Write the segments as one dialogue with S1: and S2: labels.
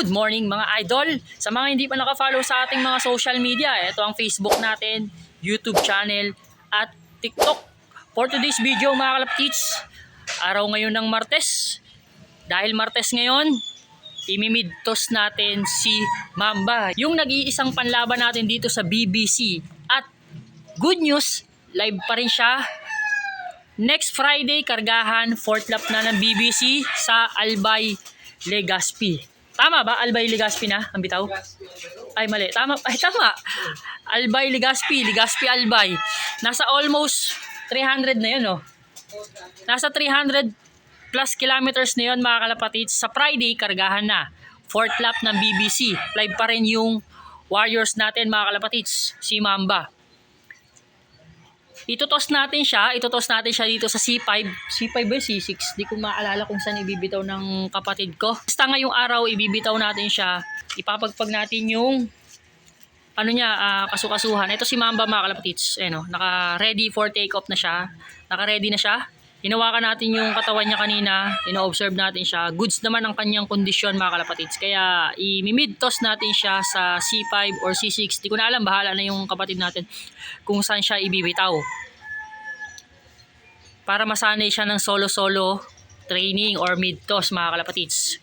S1: Good morning mga idol! Sa mga hindi pa nakafollow sa ating mga social media, ito ang Facebook natin, YouTube channel at TikTok. For today's video mga kalapkits, araw ngayon ng Martes. Dahil Martes ngayon, imimidtos natin si Mamba. Yung nag-iisang panlaban natin dito sa BBC. At good news, live pa rin siya. Next Friday, kargahan, 4th lap na ng BBC sa Albay, Legazpi. Tama ba? Albay, Legazpi na? Ang bitaw? Ay, mali. Tama. Ay, tama. Albay, Legazpi. Legazpi, Albay. Nasa almost 300 na yun, oh. Nasa 300 plus kilometers na yun, mga kalapatids. Sa Friday, kargahan na. 4th lap ng BBC. Live pa rin yung Warriors natin, mga kalapatids. Si Mamba. Itutos natin siya dito sa C5. C5 ba C6? Di ko maalala kung saan ibibitaw ng kapatid ko. Basta ngayong araw, ibibitaw natin siya. Ipapagpag natin yung kasukasuhan. Ito si Mamba, mga kalapatids. Naka-ready for take-off na siya. Naka-ready na siya. Hinawakan natin yung katawan niya kanina. Ino-observe natin siya. Goods naman ang kanyang kondisyon, mga kalapatids. Kaya i-mid-toss natin siya sa C5 or C6. Di ko na alam, bahala na yung kapatid natin kung saan siya ibibitaw. Para masanay siya ng solo-solo training or mid-toss, mga kalapatids.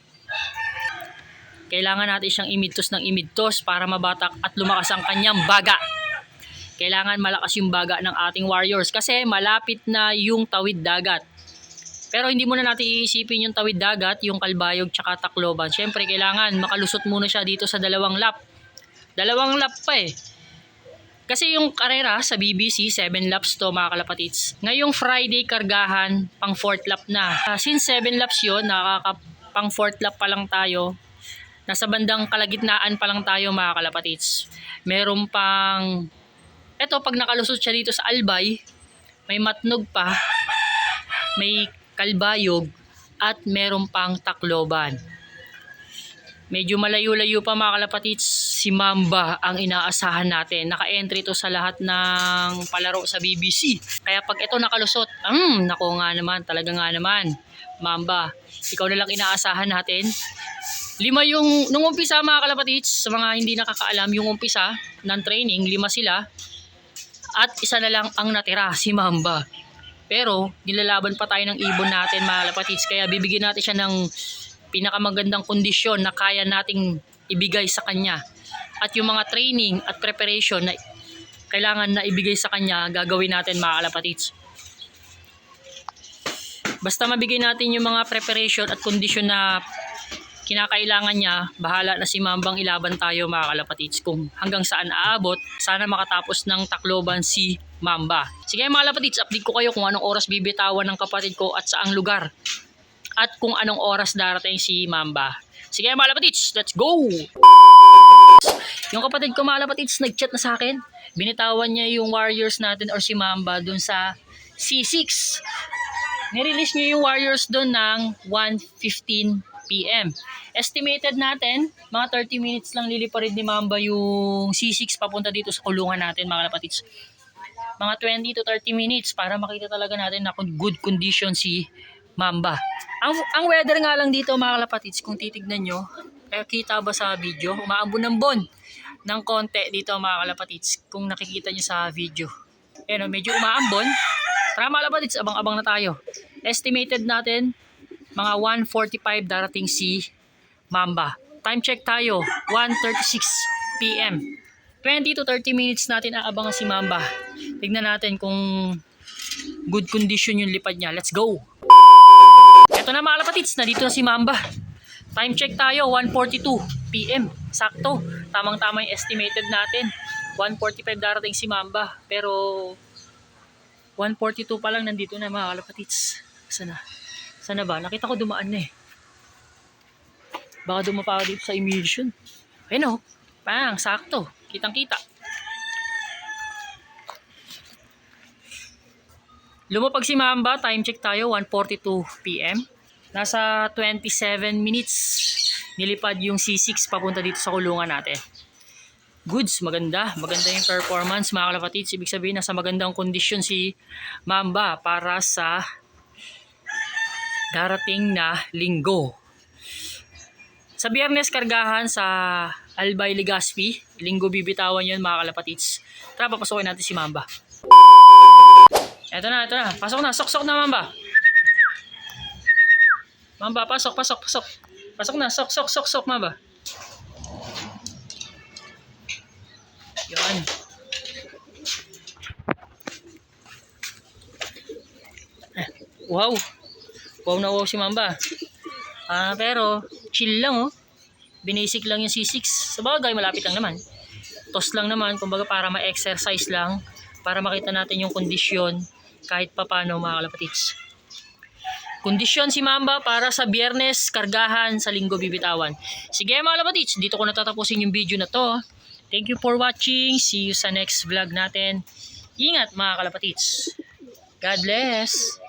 S1: Kailangan natin siyang i-mid-toss ng i-mid-toss para mabatak at lumakas ang kanyang baga. Kailangan malakas yung baga ng ating Warriors kasi malapit na yung tawid dagat. Pero hindi muna natin iisipin yung tawid dagat, yung Kalbayog tsaka Tacloban. Siyempre kailangan makalusot muna siya dito sa 2 lap. 2 lap pa eh. Kasi yung karera sa BBC, 7 laps to, mga kalapatids. Ngayong Friday, kargahan, pang 4th lap na. Since 7 laps yun, pang 4th lap pa lang tayo. Nasa bandang kalagitnaan pa lang tayo, mga kalapatids. Meron pang... Eto, pag nakalusot siya dito sa Albay, may Matnog pa, may Kalbayog, at meron pang Tacloban. Medyo malayo-layo pa, mga kalapatids. Si Mamba ang inaasahan natin. Naka-entry to sa lahat ng palaro sa BBC. Kaya pag ito nakalusot, nako nga naman, talaga nga naman. Mamba, ikaw na lang inaasahan natin. 5 yung, nung umpisa, mga kalapatids, sa mga hindi nakakaalam, yung umpisa ng training, 5 sila. At isa na lang ang natira, si Mamba. Pero nilalaban pa tayo ng ibon natin, mga kalapatids. Kaya bibigyan natin siya ng pinakamagandang kondisyon na kaya nating ibigay sa kanya. At yung mga training at preparation na kailangan na ibigay sa kanya, gagawin natin, mga kalapatids. Basta mabigay natin yung mga preparation at kondisyon na kinakailangan niya, bahala na si Mambang ilaban tayo, mga kalapatids. Kung hanggang saan aabot, sana makatapos ng Tacloban si Mamba. Sige, mga kalapatids, update ko kayo kung anong oras bibitawan ng kapatid ko at saang lugar. At kung anong oras darating si Mamba. Sige, mga kalapatids, let's go! Yung kapatid ko, mga kalapatids, nag-chat na sa akin. Binitawan niya yung Warriors natin or si Mamba dun sa C6. Nirelease niya yung Warriors dun ng 1:15 PM. Estimated natin, mga 30 minutes lang liliparin ni Mamba yung C6 papunta dito sa kulungan natin, mga kalapatids. Mga 20 to 30 minutes para makita talaga natin na good condition si Mamba. Ang weather nga lang dito, mga kalapatids, kung titignan nyo, kita ba sa video, umaambon-ambon ng konti dito, mga kalapatids, kung nakikita nyo sa video. Medyo umaambon. Tara, mga kalapatids, abang-abang na tayo. Estimated natin, mga 1:45 darating si Mamba. Time check tayo, 1:36 PM. 20 to 30 minutes natin aabangan si Mamba. Tignan natin kung good condition yung lipad niya. Let's go! Ito na, mga kalapatids, nandito na si Mamba. Time check tayo, 1:42 PM. Sakto, tamang-tama yung estimated natin. 1:45 darating si Mamba. Pero 1:42 pa lang nandito na, mga kalapatids. Sana ba? Nakita ko dumaan na eh. Baka dumapa ako dito sa emulsion. Ayun o. Pang, sakto. Kitang-kita. Lumapag si Mamba. Time check tayo. 1:42 PM. Nasa 27 minutes. Nilipad yung C6 papunta dito sa kulungan natin. Goods. Maganda. Maganda yung performance, mga kalapatids. Ibig sabihin, nasa magandang kondisyon si Mamba para sa darating na linggo. Sa Sa Biyernes kargahan sa Albay Legazpi. Linggo bibitawan yun mga kalapatids. Tara, papasukin natin si Mamba. Ito na. Pasok na, sok na Mamba. Mamba, pasok. Pasok na, sok Mamba. Yun. Wow. Wow na wow si Mamba. Pero chill lang oh. Binasic lang yung C6. Sa bagay, malapit lang naman. Toss lang naman, kumbaga para ma-exercise lang. Para makita natin yung kondisyon kahit papano mga kalapatids. Kondisyon si Mamba para sa Biyernes kargahan sa Linggo bibitawan. Sige mga kalapatids, dito ko natatapusin yung video na to. Thank you for watching. See you sa next vlog natin. Ingat mga kalapatids. God bless.